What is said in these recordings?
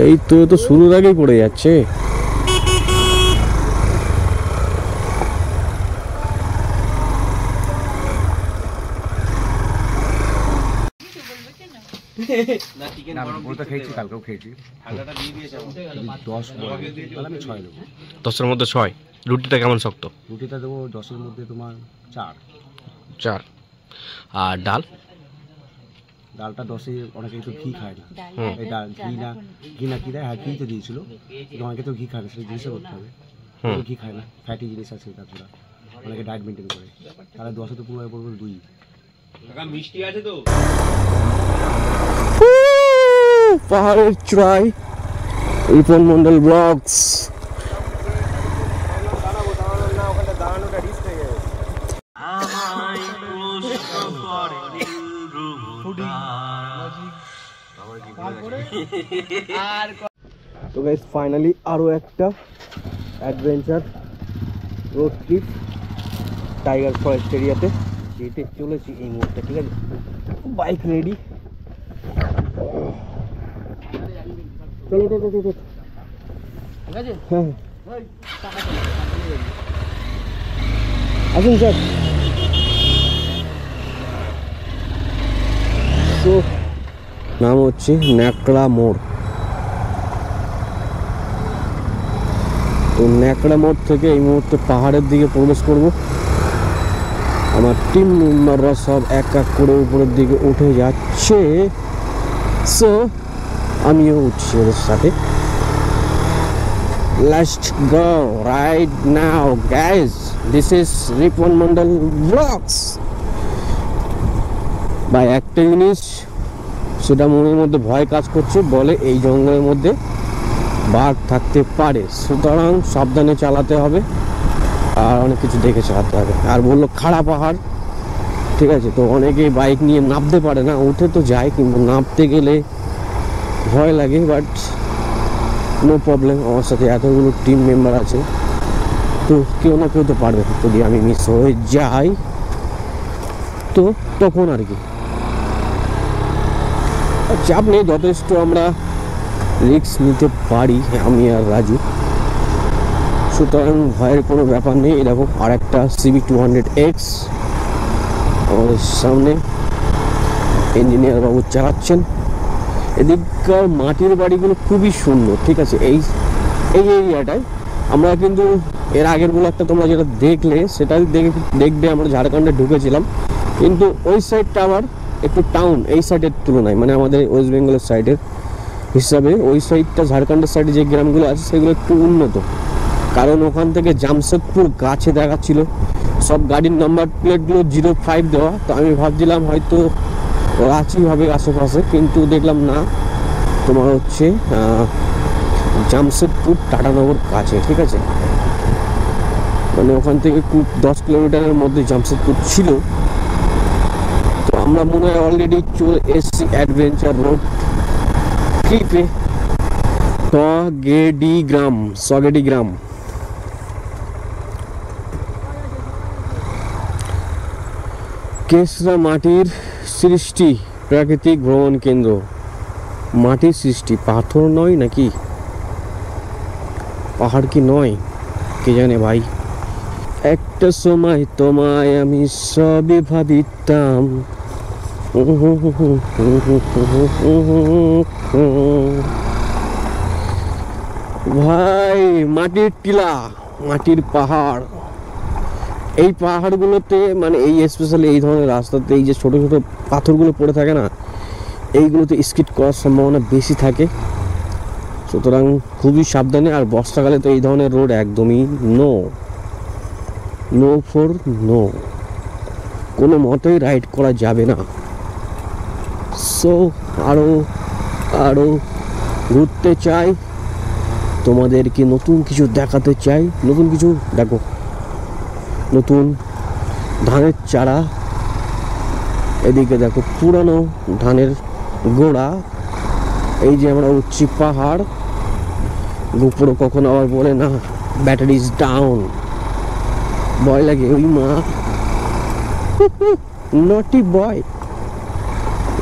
এই তো শুরুর আগেই পড়ে যাচ্ছে। কালকেও খেয়েছি। 10-এর মধ্যে 6। রুটিটা কেমন শক্ত? রুটিটা দেবো 10-এর মধ্যে তোমার 4। আর ডালটা 10-এ অনেকে তো ঘি খায় না, এই ডাল ঘি না কি দেয়, হ্যাঁ ঘি তো দিয়েছিল, অনেকে তো ঘি খায় না, সেটা জিনিসে করতে হবে। ঘি খায় না, ফ্যাটি জিনিস আছে, তাছাড়া অনেকে ডায়েট মেনটেন করে, তাহলে 10-এ তো পুরো পড়বে 2। মিষ্টি আছে তো পাহাড়ের চূড়ায় রিপন মন্ডল ব্লগস। তো গাইস ফাইনালি আরো একটা adventure road trip tiger forest এরিয়াতে যেতে চলেছি এই মুহূর্তে। ঠিক আছে, বাইক রেডি, চলো ঠিক আছে। হ্যাঁ আসুন স্যার। তো নাম হচ্ছে ন্যাকড়া মোড়। তো ন্যাকড়া মোড় থেকে এই মুহূর্তে পাহাড়ের দিকে প্রবেশ করব। আমার টিম মেম্বাররা সব এক এক করে উপরের দিকে উঠে যাচ্ছে, সো আমিও উঠছি ওদের সাথে। Let's go right now guys, this is Ripon Mondal blogs. ভাই একটা জিনিস সেটা মনের মধ্যে ভয় কাজ করছে, বলে এই জঙ্গলের মধ্যে বাঘ থাকতে পারে, সুতরাং সাবধানে চালাতে হবে আর অনেক কিছু দেখে চালাতে হবে। আর বললো খাড়া পাহাড়, ঠিক আছে, তো অনেকেই বাইক নিয়ে নামতে পারে না, উঠে তো যায় কিন্তু নামতে গেলে ভয় লাগে। বাট নো প্রবলেম, আমার সাথে এতগুলো টিম মেম্বার আছে, তো কেউ না কেউ তো পারবে। যদি আমি মিস হয়ে যাই তো তখন আর কি চাপ নেই, যথেষ্ট আমরা রিস্ক নিতে পারি আমি আর রাজু, সুতরাং ভয়ের কোনো ব্যাপার নেই। এরকম আর একটা CB200X আমাদের সামনে ইঞ্জিনিয়ার বাবু চালাচ্ছেন। এদিককার মাটির বাড়িগুলো খুবই সুন্দর, ঠিক আছে। এই এরিয়াটায় আমরা কিন্তু এর আগের ব্লগটা তোমরা যেটা দেখলে সেটা দেখবে আমরা ঝাড়খণ্ডে ঢুকেছিলাম, কিন্তু ওই সাইডটা আবার একটু টাউন এই সাইডের তুলনায়, মানে আমাদের ওয়েস্ট বেঙ্গলের সাইডের হিসাবে ওই সাইডটা ঝাড়খণ্ডের সাইডে যে গ্রামগুলো আছে সেগুলো একটু উন্নত, কারণ ওখান থেকে জামশেদপুর গাছে দেখাচ্ছিল, সব গাড়ির নাম্বার প্লেটগুলো 05 দেওয়া। তো আমি ভাবছিলাম হয়তো রাঁচি হবে আশেপাশে, কিন্তু দেখলাম না, তোমার হচ্ছে জামশেদপুর টাটানগর কাছে, ঠিক আছে, মানে ওখান থেকে খুব 10 কিলোমিটারের মধ্যে জামশেদপুর ছিল। তো আমরা মনে হয় অলরেডি চলে এসছি অ্যাডভেঞ্চার রোড ট্রিপে। সগেডি গ্রাম কেসরা মাটির সৃষ্টি প্রাকৃতিক ভ্রমণ কেন্দ্র। মাটির সৃষ্টি, পাথর নয় নাকি, পাহাড় কি নয় কে জানে ভাই। একটা সময় তোমায় আমি সবই ভাবিতাম, ভাই মাটির টিলা, মাটির পাহাড়। এই পাহাড়গুলোতে মানে এই স্পেশালি এই ধরনের রাস্তাতে এই যে ছোট ছোট পাথরগুলো পড়ে থাকে না, এইগুলোতে স্কিড করার সম্ভাবনা বেশি থাকে, সুতরাং খুবই সাবধানে। আর বর্ষাকালে তো এই ধরনের রোড একদমই নো ফর নো, কোনো মতেই রাইড করা যাবে না। সো আরও ঘুরতে চাই, তোমাদেরকে নতুন কিছু দেখাতে চাই। নতুন কিছু দেখো, নতুন ধানের চারা, এদিকে দেখো পুরানো ধানের গোড়া, এই যে আমরা উঠছি পাহাড়, গোপুরো কখনো আবার বলে না ব্যাটারি ইজ ডাউন, ভয় লাগে। ওই মা নটি বয়।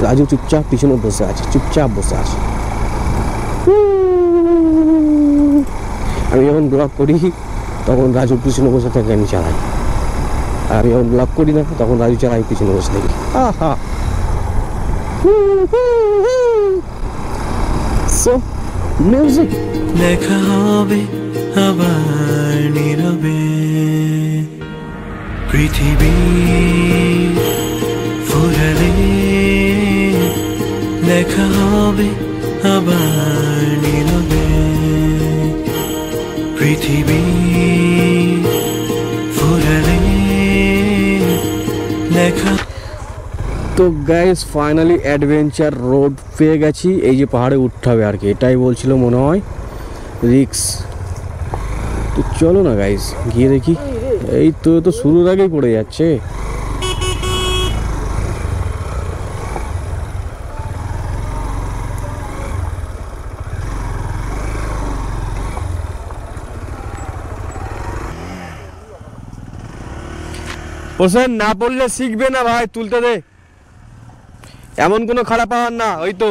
রাজু চুপচাপ পিছনে বসে আছে, চুপচাপ বসে আছে। আমি যখন ব্লগ করি তখন রাজু পিছনে বসে থাকে, আমি চালাই। আর আমি যখন ব্লগ করি না তখন রাজু চালাই, পিছনে বসে থাকি। আহা সো মিউজিক। দেখা হবে আবার নীরবে, পৃথিবী ফুরালে দেখা হবে আবার নীরবে, পৃথিবী ফুরালে দেখা। তো গাইস ফাইনালি অ্যাডভেঞ্চার রোড পেয়ে গেছি। এই যে পাহাড়ে উঠতে হবে আর কি, এটাই বলছিল মনে হয় রিক্স। তো চলো না গাইস গিয়ে দেখি। এই তো শুরুর আগেই পড়ে যাচ্ছে। হোসেন না পড়লে শিখবে না ভাই, তুলতে দে। এমন কোনো খারাপ পাওয়ার না, ওই তো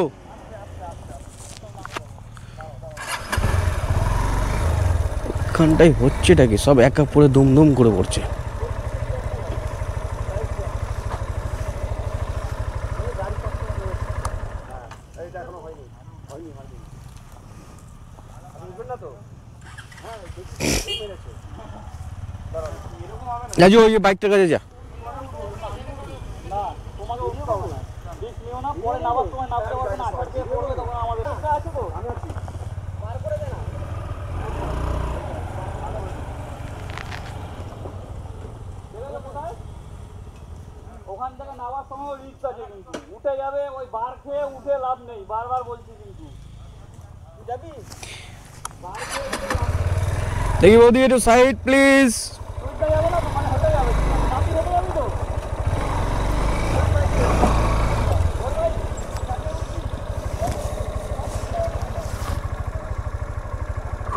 এখানটাই হচ্ছেটা কি, সব এক এক পরে দুমদুম করে পড়ছে। রাজু ওই বাইকটার কাছে যা। ওখান থেকে নামার সময় রিস্ক আছে, কিন্তু উঠে যাবে ওই বার খেয়ে, উঠে লাভ নেই, বারবার বলছি। কিন্তু যাবি দেখি বৌদি একটু সাইড প্লিজ। উঠতে যাবে না তো, মানে হেঁটে যাবে, নাতি হেঁটে যাবি তো।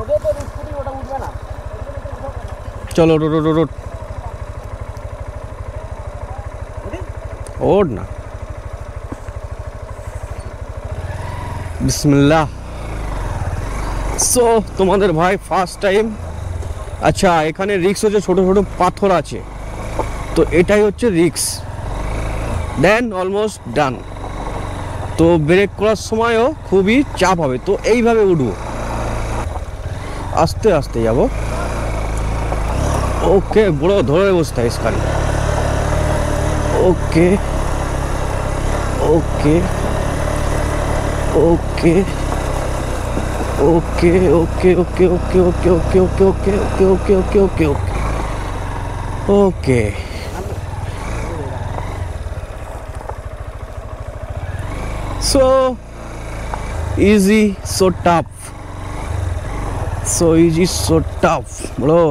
ওদের তো স্কুটি ওটা উঠবে না। চলো রোড ওঠ না। বিসমিল্লাহ। সো তোমাদের ভাই ফার্স্ট টাইম। আচ্ছা এখানে রিক্স হচ্ছে, ছোট ছোট পাথর আছে, তো এটাই হচ্ছে রিক্স। দেন অলমোস্ট ডান। তো ব্রেক করার সময়ও খুবই চাপ হবে, তো এইভাবে উঠবো, আস্তে আস্তে যাব। ওকে বড় ধরে বসতে হয় ইসখানে। ওকে ওকে ওকে ওকে ওকে ওকে ওকে ওকে ওকে ওকে ওকে ওকে ওকে ওকে ওকে ওকে। So easy, so tough. So easy, so tough, bro.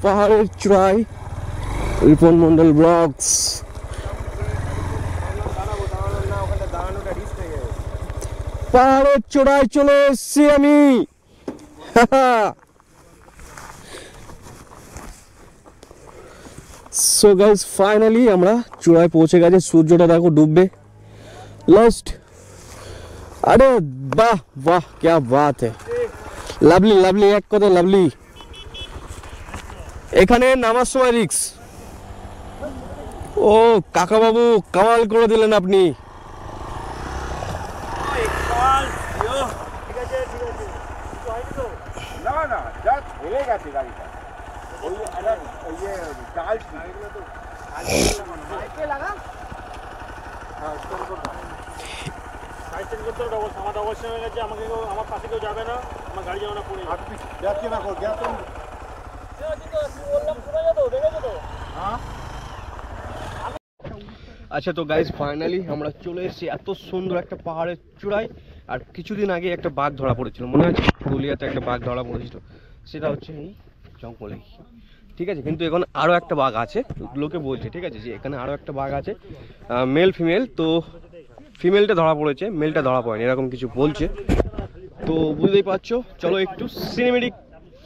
পাহাড়ের চূড়ায় রিপন মন্ডল ব্লগস। পাহাড়ের চূড়ায় চলে এসছি আমি। সো গাইস ফাইনালি আমরা চূড়ায় পৌঁছে গেছে। সূর্যটা দেখো ডুববে লাস্ট। আরে বাহ বাহ क्या बात है, লাভলি লাভলি, এক কথা লাভলি। এখানে নামার সময় রিক্স। ও কাকা বাবু কামাল করে দিলেন আপনি। আমার পাশে কেউ যাবে না, আমার গাড়ি যাবে না, পড়ে আচ্ছা তো গাইজ ফাইনালি আমরা চলে এসেছি এত সুন্দর একটা পাহাড়ের চূড়ায়। আর কিছুদিন আগে একটা বাঘ ধরা পড়েছিল, মনে আছে পুরুলিয়াতে একটা বাঘ ধরা পড়েছিল, সেটা হচ্ছে এই জঙ্গলে। ঠিক আছে, কিন্তু এখন আরও একটা বাঘ আছে, লোকে বলছে ঠিক আছে যে এখানে আরও একটা বাঘ আছে, মেল ফিমেল। তো ফিমেলটা ধরা পড়েছে, মেলটা ধরা পড়েনি, এরকম কিছু বলছে। তো বুঝতেই পারছো, চলো একটু সিনেমেটিক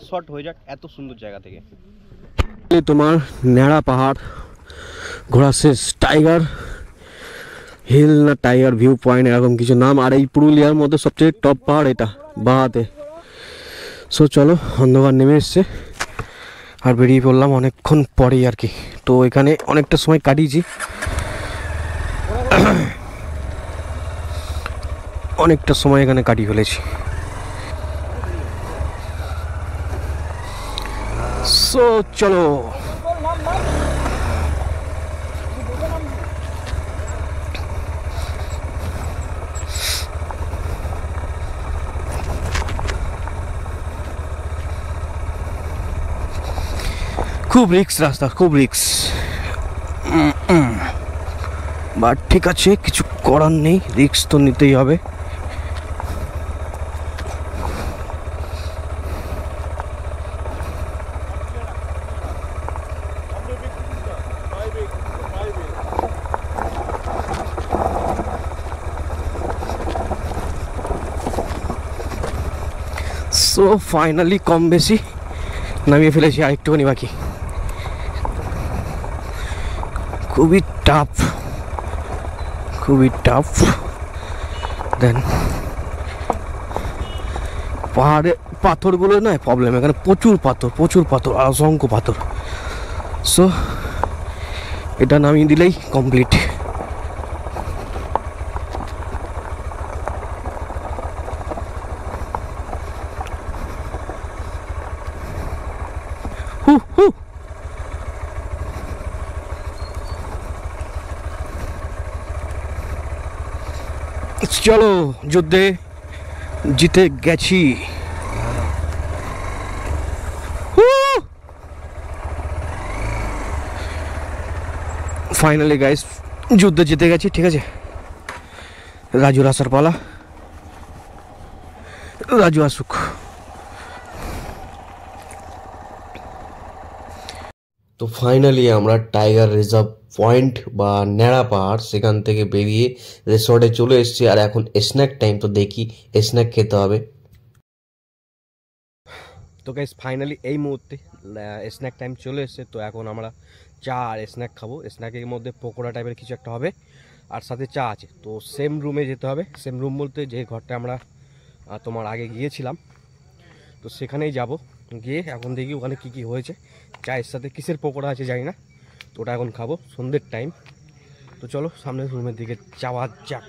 শট হয়ে যাক এত সুন্দর জায়গা থেকে। তোমার ন্যাড়া পাহাড় ঘোরা শেষ, টাইগার হিল না টাইগার ভিউ পয়েন্ট এরকম কিছু নাম। আর এই পুরুলিয়ার মধ্যে সবচেয়ে টপ পাহাড় এটা বাহাতে। সো চলো, অন্ধকার নেমে এসছে আর বেরিয়ে পড়লাম অনেকক্ষণ পরেই আর কি। তো এখানে অনেকটা সময় কাটিয়েছি, অনেকটা সময় এখানে কাটিয়ে ফেলেছি। সো চলো, খুব রিক্স রাস্তা, খুব রিক্স, বাট ঠিক আছে, কিছু করার নেই, রিক্স তো নিতেই হবে। সো ফাইনালি কম বেশি নামিয়ে ফেলেছি, আর একটুখানি বাকি। খুবই টাফ, খুবই টাফ। দেন পাহাড়ে পাথরগুলো নয় প্রবলেম, এখানে প্রচুর পাথর, প্রচুর পাথর, অসংখ্য পাথর। সো এটা নামিয়ে দিলেই কমপ্লিট। চলো, যুদ্ধে জিতে গেছি। ফাইনালি গাইস, যুদ্ধে জিতে গেছি। ঠিক আছে, রাজুর আসার পালা, রাজু আসুক। তো ফাইনালি আমরা টাইগার রিজার্ভ পয়েন্ট বা ন্যাড়া পাহাড় সেখান থেকে বেরিয়ে রিসর্টে চলে এসেছি। আর এখন স্ন্যাক টাইম, তো দেখি স্ন্যাক খেতে হবে। তো গাইস ফাইনালি এই মুহূর্তে স্ন্যাক টাইম চলে এসেছে। তো এখন আমরা চা আর স্ন্যাক খাবো। স্ন্যাকের মধ্যে পকোড়া টাইপের কিছু একটা হবে, আর সাথে চা আছে। তো সেম রুমে যেতে হবে, সেম রুম বলতে যে ঘরটা আমরা তোমার আগে গিয়েছিলাম, তো সেখানেই যাব। গিয়ে এখন দেখি ওখানে কি কি হয়েছে, চায়ের সাথে কিসের পকোড়া আছে জানি না, তো ওটা এখন খাবো, সন্ধ্যের টাইম। তো চলো সামনের রুমের দিকে যাওয়া যাক।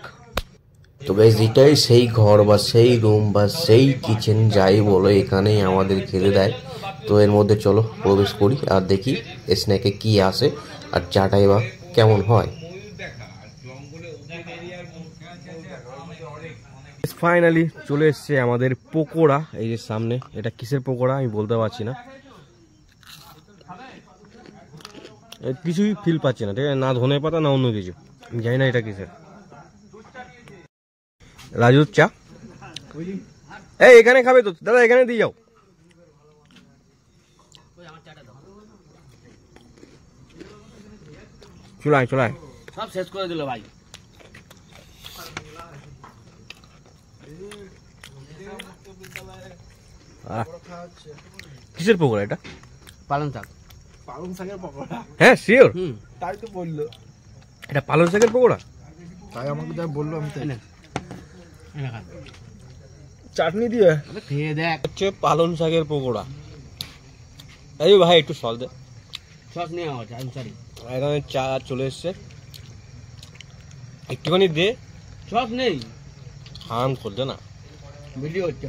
তো গাইস এটাই সেই ঘর বা সেই রুম বা সেই কিচেন যাই বলো, এখানেই আমাদের খেতে দেয়। তো এর মধ্যে চলো প্রবেশ করি আর দেখি স্ন্যাকে কি আসে আর চাটাই বা কেমন হয়। ফাইনালি চলে এসছে আমাদের পকোড়া, এই যে সামনে। এটা কিসের পকোড়া আমি বলতে পারছি না, কিছুই ফিল পাচ্ছি না। ঠিক আছে, না ধনে পাতা না অন্য কিছু, আমি জানি না এটা কিসের। রাজুর চা, এই এখানে খাবে তো দাদা, এখানে দিয়ে যাও। চলায় চলায় সব শেষ করে দিল ভাই। কিসের পকোড়া এটা? পালং শাক। পালং শাকের পকোড়া? হ্যাঁ শিওর, তাই তো বললো। এটা পালং শাকের পকোড়া? তাই আমাকে যা বললো আমি তাই। চাটনি দিয়ে খেয়ে দেখ, হচ্ছে পালং শাকের পকোড়া। এই ভাই একটু সল দে। সস নিয়ে আমার সরি, এখানে চা চলে এসছে, একটুখানি দে। সস নেই, হাম করছে না, ভিডিও হচ্ছে,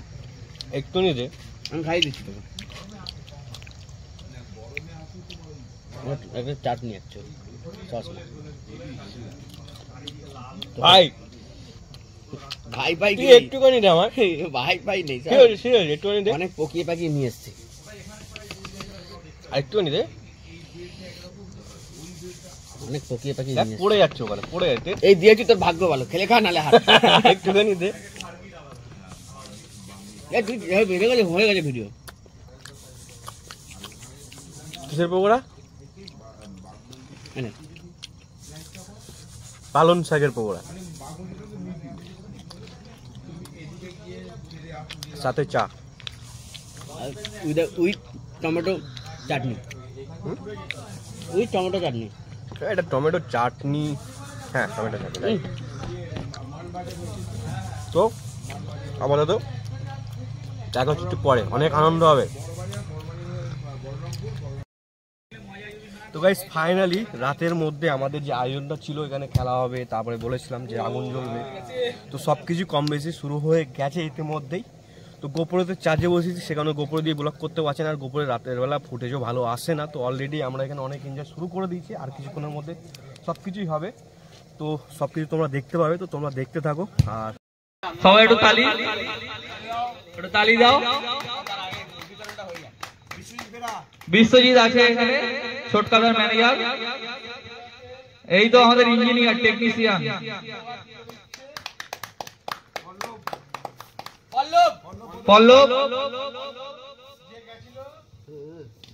একটুখানি দে। আমি খাই দিচ্ছি তোকে। একটা চাটনি আছে, সস না ভাই, ভাই ভাই তুই একটুখানি দে আমার। ভাই ভাই নেই, শিওর একটুখানি দে, অনেক পকিয়ে পাকিয়ে নিয়ে এসছি। আর একটুখানি দে, অনেক পকিয়ে পাকিয়ে দেখ নিয়ে এসছি। পড়ে যাচ্ছে ওখানে, পড়ে যাচ্ছে। এই দিয়েছি, তোর ভাগ্য ভালো, খেলে খা নালে হাত। একটুখানি দে। তুই বেড়ে গেছে, হয়ে গেছে ভিডিও। কিসের পকোড়া? এনে পালং শাকের পকোড়া। সাথে চা with tomato chutney, with tomato chutney. এটা টমেটো চাটনি, হ্যাঁ টমেটো চাটনি। তো আপাতত দেখা হচ্ছে একটু পরে, অনেক আনন্দ হবে। তো গাইস ফাইনালি রাতের মধ্যে আমাদের যে আয়োজনটা ছিল, এখানে খেলা হবে, তারপরে বলেছিলাম যে আগুন জ্বলবে, তো সব কিছু কম বেশি শুরু হয়ে গেছে ইতিমধ্যেই। তো গোপুরেতে চার্জে বসেছি, সেখানে গোপুরে দিয়ে ব্লগ করতে পারছে না, আর গোপুরে রাতের বেলা ফুটেজও ভালো আসে না। তো অলরেডি আমরা এখানে অনেক এনজয় শুরু করে দিয়েছি, আর কিছুক্ষণের মধ্যে সব কিছুই হবে। তো সব কিছু তোমরা দেখতে পাবে, তো তোমরা দেখতে থাকো। আর সবাই একটু তালি দাও। বিশ্বজিৎ আছে এখানে, ছোটকাদার ম্যানেজার। এই তো আমাদের ইঞ্জিনিয়ার টেকনিশিয়ান পল্লব,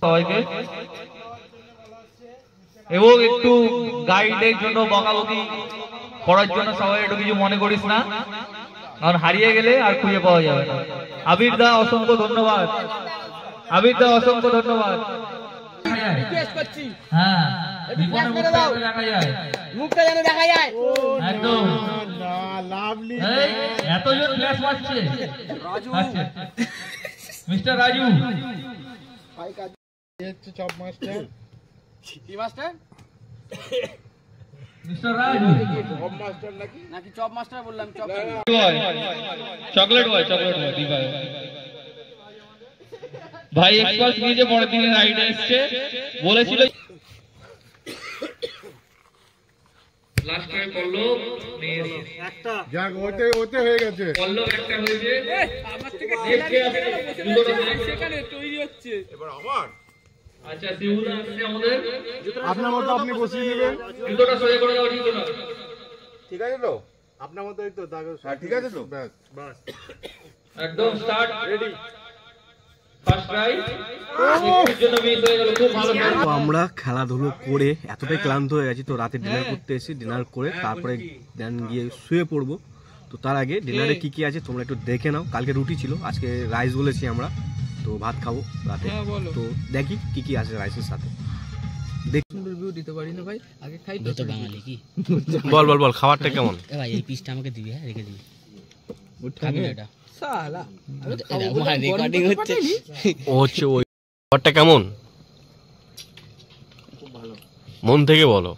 সবাইকে। এবং একটু গাইডের জন্য বকাবকি করার জন্য সবাই একটু কিছু মনে করিস না, কারণ হারিয়ে গেলে আর খুঁজে পাওয়া যাবে না। আবির দা অসংখ্য ধন্যবাদ, আবির দা অসংখ্য ধন্যবাদ। হ্যাঁ, দেখা যায়, মুখটা যেন দেখা যায় একদম। এতজন ফ্ল্যাশ মারছে মিস্টার রাজু। চপ মাস্টার, কি মাস্টার? মিস্টার রাজু নাকি চপ মাস্টার বললাম? চকলেট বয় দি ভাই। ভাই এক্সপার্ট নিজে পরের দিনের রাইড এসছে, বলেছিল লাস্ট টাইম পল্লব একটা যাক ওতে হয়ে গেছে, পল্লব একটা হয়েছে। আমার থেকে সেখানে তৈরি হচ্ছে এবার আমার। আচ্ছা শিউল আসছে আমাদের, আপনার মতো আপনি বসিয়ে নেবেন। জুতোটা সোজা করে দাও, জুতোটা ঠিক আছে তো? আপনার মতো এই তো দাগ, ঠিক আছে তো? বাস বাস একদম স্টার্ট, রেডি, ফার্স্ট ট্রাই। একটুর জন্য মিস হয়ে গেল, খুব ভালো। তো আমরা খেলাধুলো করে এতটাই ক্লান্ত হয়ে গেছি, তো রাতে ডিনার করতে এসেছি। ডিনার করে তারপরে দেন গিয়ে শুয়ে পড়বো। তো তার আগে ডিনারে কি কি আছে তোমরা একটু দেখে নাও। কালকে রুটি ছিল, আজকে রাইস বলেছি আমরা, তো ভাত খাবো রাতে। তো দেখি কি কি আছে রাইসের সাথে। রিভিউ দিতে পারি না ভাই, আগে খাই তো। বাঙালি কি বল বল বল, খাবারটা কেমন? এ ভাই এই পিসটা আমাকে দিবি, হ্যাঁ রেখে দিবি, খাবি না এটা সালা। রেকর্ডিং হচ্ছে, ও হচ্ছে ওই খাবারটা কেমন? খুব ভালো, মন থেকে বলো।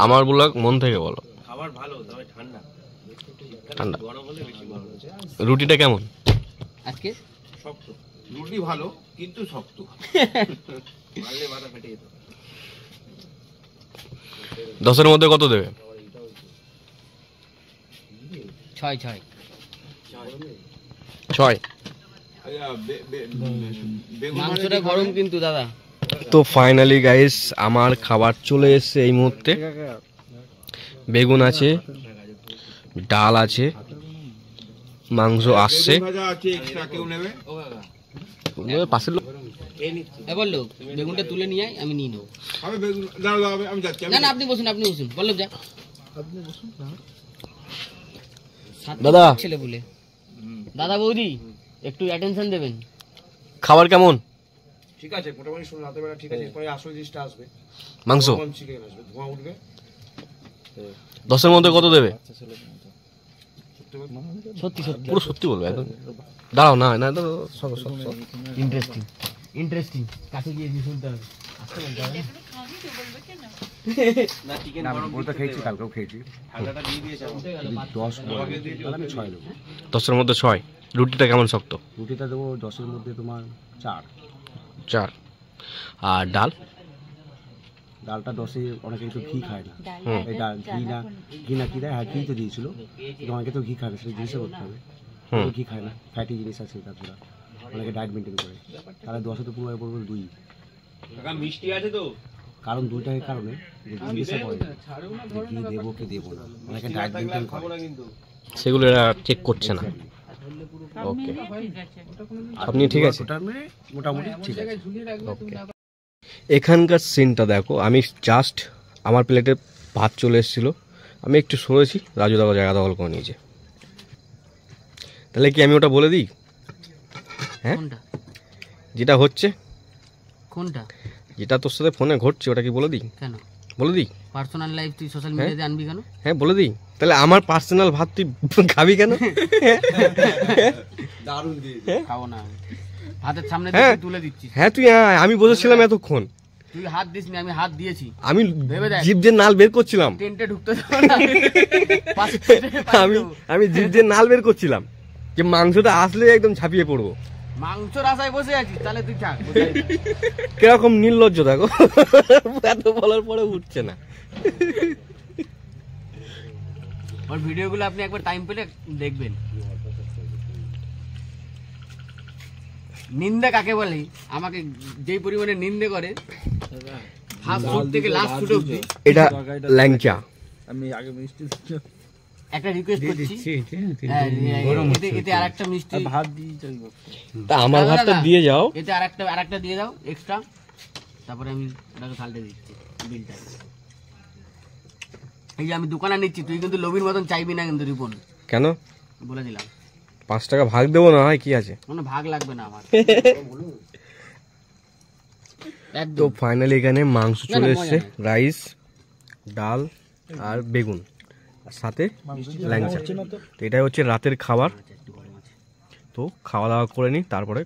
আমার ব্লগ মন থেকে বলো। খাবার ভালো, তবে ঠান্ডা ঠান্ডা। গরম হলে বেশি গরম হচ্ছে। রুটিটা কেমন আজকে? শক্ত রুটি ভালো, কিন্তু শক্ত, মারলে মাথা ফেটে যেত। 10-এর মধ্যে কত দেবে? 6 মাংসটা গরম কিন্তু দাদা। তো ফাইনালি গাইস আমার খাবার চলে এসেছে এই মুহূর্তে। বেগুন আছে, ডাল আছে, মাংস আসছে। পাশের লোক বললো বেগুনটা তুলে নিয়ে আমি নিয়ে নেবো। না না আপনি বসুন, আপনি বসুন, বললো যা দাদা ছেলে বলে। দাদা বৌদি একটু অ্যাটেনশন দেবেন। খাবার কেমন? ঠিক আছে, মোটামুটি শুনুন, রাতের বেলা ঠিক আছে। পরে আসল জিনিসটা আসবে, মাংস চিকেন আসবে, ধোঁয়া উঠবে। 10-এর মধ্যে কত দেবে? সত্যি সত্যি, পুরো সত্যি বলবে একদম। দাঁড়াও না না, ইন্টারেস্টিং ইন্টারেস্টিং, কাছে গিয়ে শুনতে হবে। খেয়েছি, কালকেও খেয়েছি। 10-এর মধ্যে 6। রুটিটা কেমন শক্ত? রুটিটা দেবো 10-এর মধ্যে তোমার 4। আর ডাল? ডালটা 10-এ অনেকে তো ঘি খায় না, এই ডাল ঘি না কি দেয়, হ্যাঁ ঘি তো দিয়েছিল, কিন্তু অনেকে তো ঘি খায় না, সেটা জিনিসে করতে হবে। ঘি খায় না, ফ্যাটি জিনিস আছে, তারপরে অনেকে ডায়েট মেনটেন করে। তাহলে 10-এ তো পুরো বলবো 2। মিষ্টি আছে তো? কারণ দুইটার কারণে জিজ্ঞাসা করে ঘি দেবো কি দেবো না, অনেকে ডায়েট মেনটেন করে, সেগুলো এরা চেক করছে না। ওকে, আপনি ঠিক আছে, মোটামুটি ঠিক আছে। ওকে, এখানকার সিনটা দেখো। আমি জাস্ট আমার প্লেটে ভাত চলে এসেছিলো, আমি একটু সরেছি, রাজু দাদা জায়গা দখল করে নিয়েছে। তাহলে কি আমি ওটা বলে দিই? হ্যাঁ, কোনটা যেটা হচ্ছে, কোনটা যেটা তোর সাথে ফোনে ঘটছে ওটা কি বলে দিই? কেন বলে দিই? পার্সোনাল লাইফ তুই সোশ্যাল মিডিয়াতে আনবি কেন? হ্যাঁ বলে দিই। তাহলে আমার পার্সোনাল ভাত তুই খাবি কেন? দারুণ দিয়ে খাবো না আমি। হাতের সামনে হ্যাঁ। দিয়ে তুলে দিচ্ছিস হ্যাঁ তুই আয়, আমি বসেছিলাম এতক্ষণ, তুই হাত দিসনি, আমি হাত দিয়েছি। আমি ভেবে দেখ। জিভ দিয়ে নাল বের করছিলাম, টেন্টে ঢুকতে দেবো না। পাশে টেন্টে পাঠিয়ে আমি দেবো। আমি জিভ দিয়ে নাল বের করছিলাম যে মাংসটা আসলে একদম ঝাঁপিয়ে পড়বো। মাংসর আশায় বসে আছিস, তাহলে তুই থাক। কিরকম নির্লজ্জ দেখো, এত বলার পরে উঠছে না। ওর ভিডিওগুলো আপনি একবার টাইম পেলে দেখবেন। নিন্দা কাকে বলে? আমাকে যেই পরিমাণে নিন্দে করে, ফার্স্ট ফুট থেকে লাস্ট ফুট অবধি। এটা ল্যাংচা। একটা রিকোয়েস্ট করছি, হ্যাঁ, এতে আরেকটা মিষ্টি তা আমার দাদা, ভাতটা দাদা, দিয়ে যাও। এতে আরেকটা দিয়ে দাও এক্সট্রা, তারপরে আমি ওটাকে সাল্টে দিচ্ছি বিলটা। এই যে আমি দোকানে নিচ্ছি, তুই কিন্তু লোভীর মতন চাইবি না কিন্তু রিপন, কেন? বলে দিলাম। 5 টাকা ভাগ দেবো না হয়, কি আছে? কোনো ভাগ লাগবে না আমার। তো একদম ফাইনালি এখানে মাংস চলে না, এসছে, মজা রাইস, ডাল আর বেগুন, আর সাথে ল্যাংচা। তো এটাই হচ্ছে রাতের খাবার। তো খাওয়া দাওয়া করে নিই, তারপরে